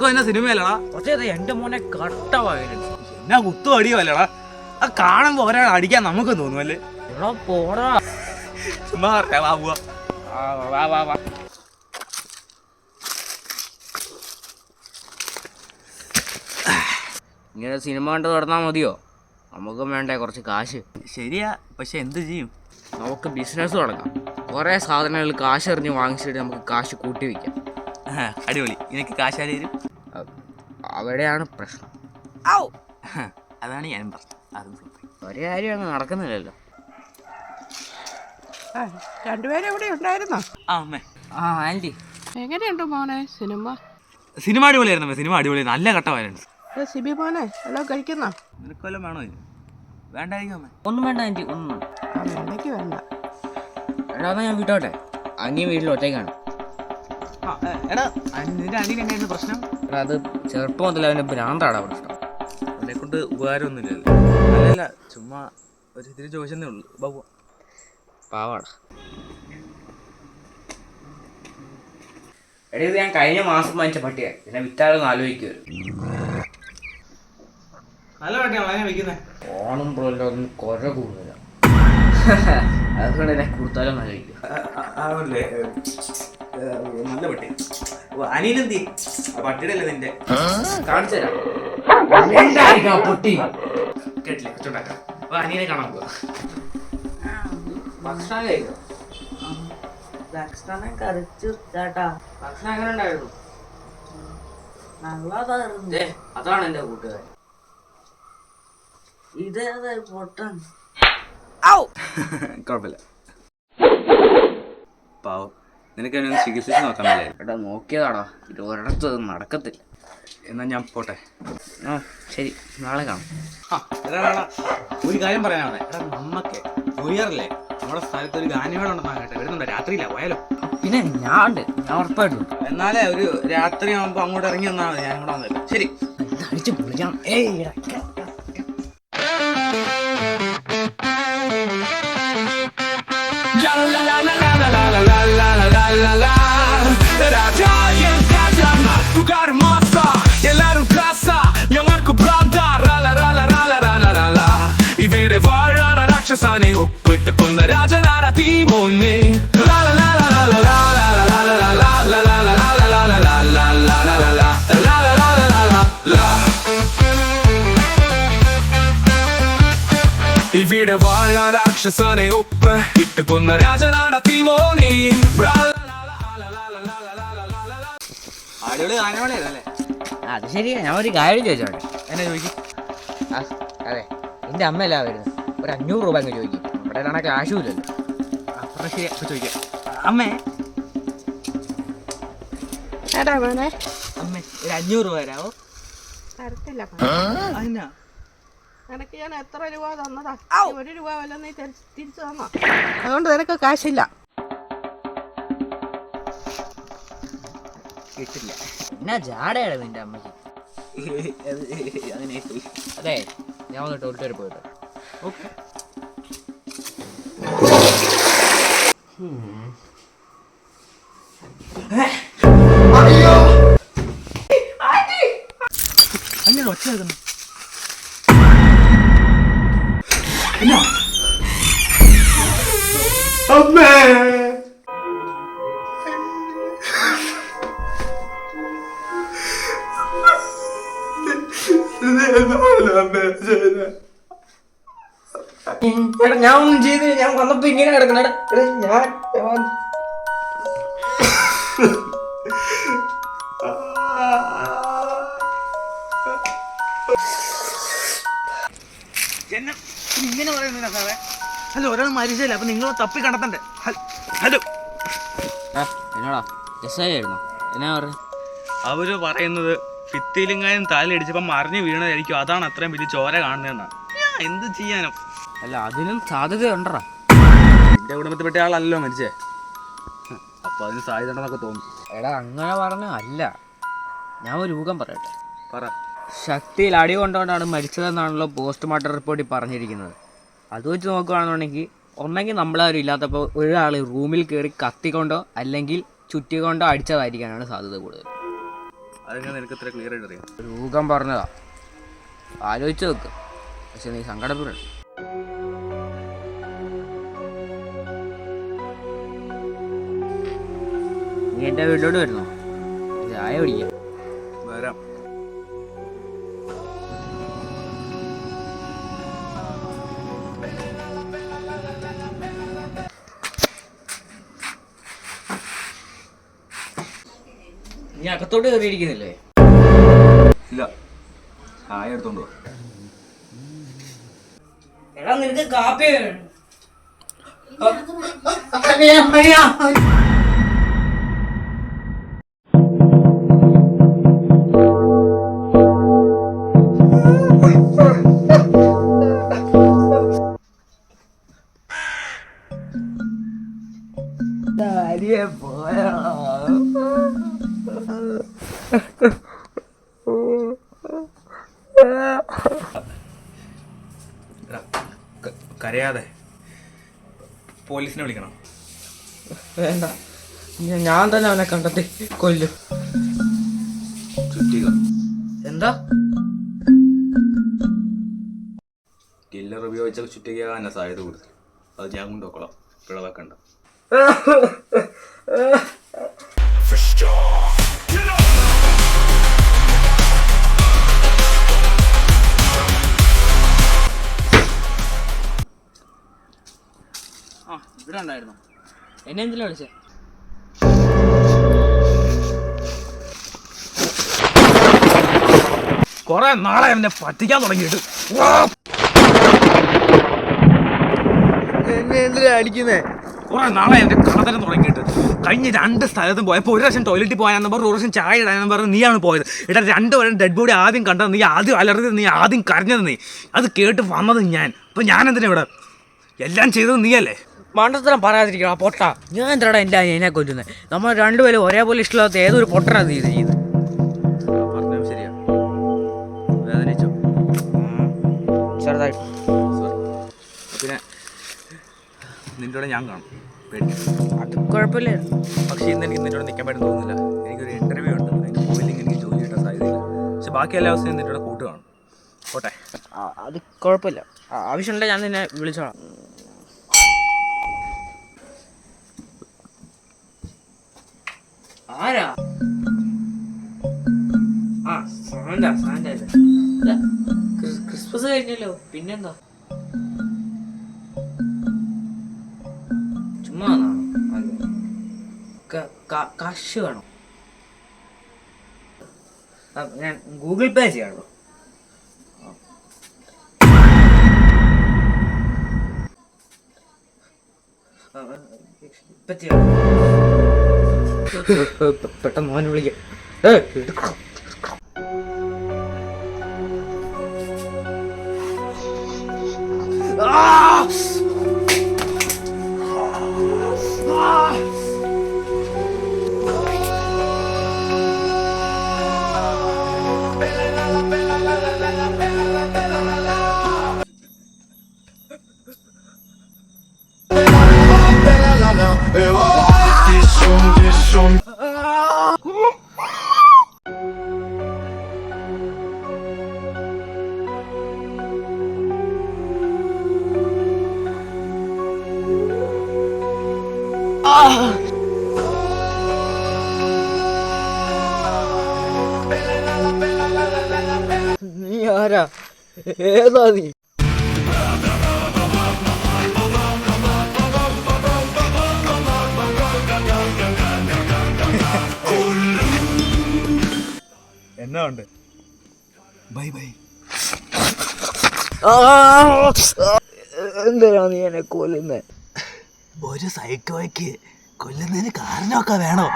പടക്കം എന്നെ സിനിമയല്ലടാ. എന്റെ മോനെ കട്ട വയലൻസ്. എന്നാ കുത്തും അടിയോ അല്ലടാ. അത് കാണുമ്പോ ഒരാൾ അടിക്കാൻ നമുക്ക് തോന്നുമല്ലേ. പോടാ ചുമ്മാ പോവാ. ഇങ്ങനെ സിനിമ കണ്ട് തുടർന്നാൽ മതിയോ? നമുക്കും വേണ്ടേ കുറച്ച് കാശ്. ശരിയാ, പക്ഷെ എന്ത് ചെയ്യും? നമുക്ക് ബിസിനസ് തുടങ്ങാം. കുറേ സാധനങ്ങൾ കാശ് എറിഞ്ഞ് വാങ്ങിച്ചിട്ട് നമുക്ക് കാശ് കൂട്ടി വയ്ക്കാം. അടിപൊളി. നിനക്ക് കാശ് ആര് തരും? അവിടെയാണ് പ്രശ്നം. അതാണ് ഞാൻ പറഞ്ഞത്. ഒരു കാര്യം അങ്ങ് നടക്കുന്നില്ലല്ലോ. രണ്ടുപേരും ഇവിടെ ഉണ്ടായിരുന്നോ? അമ്മേ. ആൻറ്റി എങ്ങനെയുണ്ട് മോനെ സിനിമ? സിനിമ അടിപൊളിയായിരുന്നു. സിനിമ അടിപൊളി, നല്ല കട്ട വയലൻസ്. സിബി മോനെ എല്ലാം കഴിക്കുന്നോ? നിനക്ക് വല്ലതും വേണോ? വേണ്ടായിരിക്കും അമ്മേ. ഒന്നും വേണ്ട ആൻറ്റി, ഒന്നും വേണ്ടയ്ക്ക് വേണ്ട. എടാ ഞാൻ വിട്ടോട്ടെ, അനിയും വീട്ടിൽ ഒറ്റയ്ക്കാണ്. എടാ നിന്റെ അനിയൻ എങ്ങനെയായിരുന്നു പ്രശ്നം? അത് ചെറുപ്പം മുതൽ അവൻ്റെ ഭ്രാന്താടാ പ്രശ്നം. അവനെ കൊണ്ട് ഉപകാരമൊന്നുമില്ലല്ലോ. അല്ലല്ല, ചുമ്മാ ഒരു ഇതിന് ചോദിച്ചതേ ഉള്ളൂ. ബാബു പാവാടാ. എടീ ഇത് ഞാൻ കഴിഞ്ഞ മാസം വാങ്ങിച്ച പട്ടിയാ. പിന്നെ വിറ്റാലൊന്നും ആലോചിക്കുമല്ലോ. നല്ല പട്ടിയാണോ അതിനെ വയ്ക്കുന്നത്? ഓണം പോലൊന്നും ഒന്നും കുറ കൂടുതല. അതുകൊണ്ട് എന്നെ കൊടുത്താലും ആലോചിക്കും. നല്ല പട്ടി. അനിയനെന്തി? പട്ടിയുടെ അല്ലേ നിന്റെ? കാണിച്ചു തരാം. പൊട്ടി കേട്ടില്ലേ? കൊച്ചുണ്ടാക്കാം. അനിയനെ കാണാൻ പോവാ. ഭക്ഷണം കഴിക്കും. ഭക്ഷണം കറിച്ചു ചേട്ടാ. ഭക്ഷണം എങ്ങനെ ഉണ്ടായിരുന്നു? നല്ലതായിരുന്നു. അതാണ് എന്റെ കൂട്ടുകാരൻ. ഇതേതാ പൊട്ടൻ? കുഴപ്പമില്ല. പാവം, നിനക്ക് എന്നെ ഒന്ന് ചികിത്സിച്ച് നോക്കാൻ മേലെ. എടാ നോക്കിയതാടാ, ഇത് ഒരിടത്ത് നടക്കത്തില്ല. എന്നാ ഞാൻ പോട്ടെ. ആ ശരി, നാളെ കാണാം. ഒരു കാര്യം പറയാനാണ്. എടാ നമ്മക്ക് ന്യൂ ഇയറല്ലേ, നമ്മുടെ സ്ഥലത്ത് ഒരു ഗാനമേള ഉണ്ടെന്നാ കേട്ടെ. വരുന്നുണ്ടോ? രാത്രിയില്ല പോയാലോ? പിന്നെ ഞാൻ ഉറപ്പായിട്ടും. എന്നാലേ ഒരു രാത്രി ആകുമ്പോ അങ്ങോട്ട് ഇറങ്ങി വന്നാൽ മതി. ഞാൻ കൂടെ വന്നല്ലോ. ശരി, അടിച്ചു പൊളിക്കാം. എല്ലാരും ഞങ്ങൾക്ക് ഇവിടെ വാഴാന രാക്ഷസാനെ ഒപ്പിട്ട് കൊന്ന രാജനാര തീമോനെ. ഇവിടെ വാഴാന രാക്ഷസാനെ ഒപ്പ് ഇട്ട് കൊന്ന രാജനാര തീമോനെ. അടിപൊളി ഗാനമേളയല്ലേ? അത് ശരിയാ. ഞാൻ ഒരു കാര്യം ചോദിച്ചോട്ടെ? എന്നെ ചോദിക്കും. അതെ, എന്റെ അമ്മയല്ല വരുന്നത്. ഒരു 500 രൂപ അങ്ങ് ചോദിക്കും. ഇവിടെ കണക്ക് ആശുമില്ലല്ലോ. അപ്പുറം ശരി, അപ്പൊ ചോദിക്കാം. അമ്മേ ഏടാ മോനെ, അമ്മേ ഒരു 500 രൂപ തരാവോ? തരത്തില്ല. അതിനാ നിനക്ക് ഞാൻ എത്ര രൂപ തന്നതാ? 1 രൂപ വല്ല നീ തിരിച്ചു തന്നോ? അതുകൊണ്ട് നിനക്ക് കാശില്ല. കിട്ടില്ല. എന്നാ ജാടയാണ് നിന്റെ അമ്മയ്ക്ക്. അങ്ങനെ അതെ, ഞാൻ ഒന്ന് ടോയ്ലറ്റ് വരെ പോയിട്ട്. ഓക്കെ. അങ്ങനെ ഒച്ച കേൾക്കുന്നു. അമ്മേ ഞാൻ ഒന്നും ചെയ്ത്, ഞാൻ വന്നപ്പോ ഇങ്ങനെ കിടക്കണ. ഞാൻ ഇങ്ങനെ പറയുന്നില്ല സാറേ. ഹലോ, ഒരാൾ മരിച്ചില്ല, അപ്പൊ നിങ്ങൾ തപ്പി കണ്ടെത്തണ്ടേ? ഹലോ, എന്നോടാ ആയിരുന്നു. എന്നാ പറഞ്ഞു? അവര് പറയുന്നത് ഭിത്തിയിലെങ്ങാനും തലയിടിച്ചപ്പോ മറിഞ്ഞു വീണതായിരിക്കും. അതാണ് അത്രയും വലിയ ചോര കാണുന്നതെന്നാ. എന്ത് ചെയ്യാനോ? അല്ല, അതിനും സാധ്യതയുണ്ടോ? എന്റെ കുടുംബത്തിൽപ്പെട്ട ആളല്ലോ മരിച്ചേ. അപ്പൊ അതിന് സാധ്യത ഉണ്ടെന്നൊക്കെ തോന്നുന്നു. എടാ അങ്ങനെ പറഞ്ഞ അല്ല, ഞാൻ ഒരു ഊഹം പറയട്ടെ. പറ. ശക്തിയിൽ അടി കൊണ്ടുകൊണ്ടാണ് മരിച്ചതെന്നാണല്ലോ പോസ്റ്റ്മോർട്ടം റിപ്പോർട്ടിൽ പറഞ്ഞിരിക്കുന്നത്. അത് വെച്ച് നോക്കുകയാണെന്നുണ്ടെങ്കിൽ ഒന്നെങ്കിൽ നമ്മളാരും ഇല്ലാത്തപ്പോൾ ഒരാൾ റൂമിൽ കയറി കത്തിക്കൊണ്ടോ അല്ലെങ്കിൽ ചുറ്റിക്കൊണ്ടോ അടിച്ചതായിരിക്കാനാണ് സാധ്യത കൂടുതൽ. അതെങ്ങനെ നിനക്ക് ഇത്ര ക്ലിയർ ആയിട്ട് അറിയാം? ഒരു ഊഹം പറഞ്ഞതാ, ആലോചിച്ച് വെക്ക്. പക്ഷെ നീ സങ്കടപ്പെടണം. നീ എൻ്റെ വീട്ടിലോട്ട് വരുന്നോ? ചായ കുടിക്കാം. വരാം. നീ അകത്തോട്ട് കയറിയിരിക്കുന്നില്ലേ? ഇല്ല, ചായ എടുത്തോണ്ടോ. എടാ നിനക്ക് കാപ്പി കരയാതെ. പോലീസിനെ വിളിക്കണം. വേണ്ട, ഞാൻ തന്നെ അവനെ കണ്ടെത്തി കൊല്ലും. ചുറ്റിക. എന്താ? കില്ലർ ഉപയോഗിച്ച ചുറ്റികാൻ സാധ്യത കൂടുതൽ. അത് ഞാൻ കൊണ്ടുപോക്കോളാം, പിഴവെക്കണ്ട. ആ, ഇവിടെ ഉണ്ടായിരുന്നു. എന്നെ എന്തിനാ വിളിച്ചേ? കൊറേ നാളെ എന്നെ പറ്റിക്കാൻ തുടങ്ങിയിട്ട്. എന്നെ എന്തിനാ അടിക്കുന്നേ? കുറെ നാളെ എന്റെ കടത്തരം തുടങ്ങിയിട്ട്. കഴിഞ്ഞ 2 സ്ഥലത്തും പോയപ്പോൾ ഒരു പ്രാവശ്യം ടോയ്ലറ്റിൽ പോയാന്ന് പറഞ്ഞു, ഒരു പ്രാവശ്യം ചായ ഇടാനെന്ന് പറഞ്ഞു നീയാണ് പോയത്. ഇവിടെ 2 പേരും ഡെഡ് ബോഡി ആദ്യം കണ്ടത് നീ, ആദ്യം അലർന്നത് നീ, ആദ്യം കരഞ്ഞത് നീ. അത് കേട്ട് വന്നത് ഞാൻ. അപ്പം ഞാൻ എന്തിനാ ഇവിടെ? എല്ലാം ചെയ്തത് നീയല്ലേ? മണ്ടത്തരം പറയാതിരിക്കണം പൊട്ട. ഞാൻ എന്താടാ എൻ്റെ അനിയനെ കൊല്ലുന്നത്? നമ്മൾ രണ്ടുപേരും ഒരേപോലെ ഇഷ്ടമില്ലാത്ത ഏതൊരു പൊട്ടനാണ് നീ ഇത് ചെയ്ത്? പറഞ്ഞത് ശരിയാ. വേദനിച്ചു ചെറുതായിട്ട്. സോറി. പിന്നെ നിൻ്റെ കൂടെ ഞാൻ കാണും, പേടിക്കും. അത് കുഴപ്പമില്ല. പക്ഷേ ഇന്ന് എനിക്ക് നിന്നോട് നിൽക്കാൻ പറ്റും തോന്നുന്നില്ല. എനിക്കൊരു ഇൻ്റർവ്യൂ ഉണ്ട്, എനിക്ക് പോയില്ലെങ്കിൽ എനിക്ക് ജോലി കിട്ടാൻ സാധ്യതയില്ല. പക്ഷെ ബാക്കി എല്ലാ ദിവസവും നിൻ്റെ കൂടെ കൂട്ട് കാണും. പോട്ടെ. അത് കുഴപ്പമില്ല. ആവശ്യമുണ്ടെങ്കിൽ ഞാൻ നിന്നെ വിളിച്ചോളാം. ആരാ? ആ, സാന്റ ക്രിസ്മസ് കഴിഞ്ഞല്ലോ, പിന്നെന്താ? ചുമ്മാ കാശ് വേണോ? ഞാൻ ഗൂഗിൾ പേ ചെയ്യാണോ? പെട്ടെന്ന് മോനെ വിളിക്കാം. നീ ആരാ? ഏതാ നീ? എന്നാ ഉണ്ട്? Bye bye. എന്തിനാ നീ എന്നെ കൊല്ലുന്നേ? ഒരു സൈക്കോയ്ക്ക് കൊല്ലുന്നതിന് കാരണമൊക്കെ വേണോ?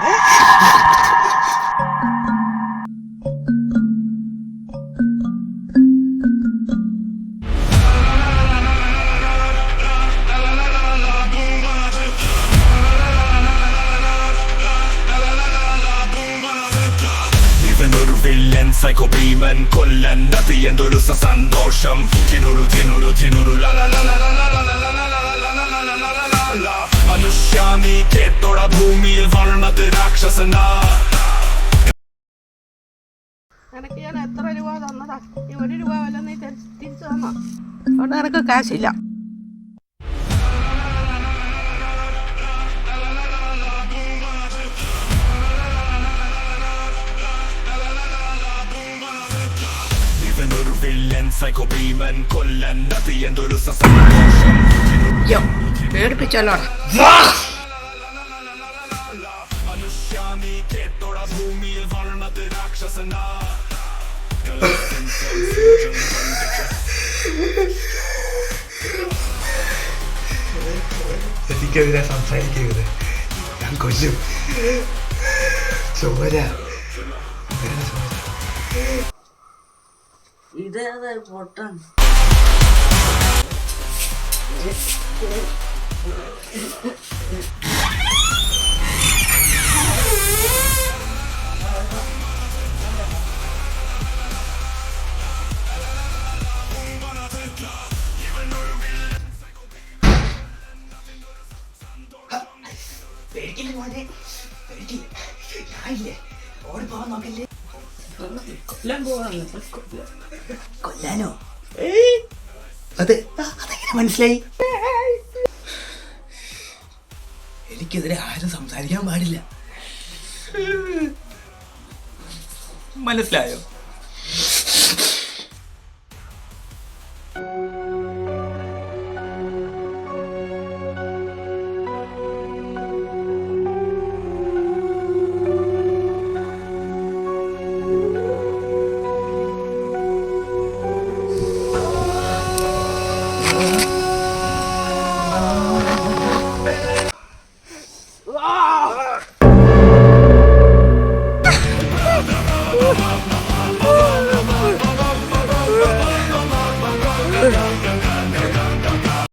ഇവനൊരു വില്ലൻ സൈക്കോ ഭീമൻ കൊല്ലൻ നദി എന്തൊരു സന്തോഷം തിനുരു തിനുരു തിനുരു മനുഷ്യ നീ കേട്ടോട ഭൂമിയിൽ വളർന്നത് രാക്ഷസനാ ഈ 1 രൂപ വല്ല നീ തിരിച്ചു തന്നോ? അതുകൊണ്ട് നിനക്ക് കാശില്ല. ഇവനൊരു വില്ലൻ സൈക്കോ ഭീമൻ കൊല്ലൻ അത് എന്തൊരു സന്തോഷം. പേടിപ്പിച്ചല്ലോ. മനുഷ്യാനി കേട്ടോട ഭൂമിയിൽ വളർന്നത് രാക്ഷസനാ. എനിക്കെതിരെ സംസാരിക്കരുത്, ഞാൻ കൊല്ലും. ചോര ഇതേതാ പൊട്ടൻ? പേടിക്കില്ല മോനെ, പേടിക്കില്ല. ഞാനില്ലേ, ഓടിപ്പോവാൻ നോക്കല്ലേ. കൊല്ലാനോ? അതെങ്ങനെ മനസ്സിലായി? എനിക്കെതിരെ ആരും സംസാരിക്കാൻ പാടില്ല, മനസ്സിലായോ?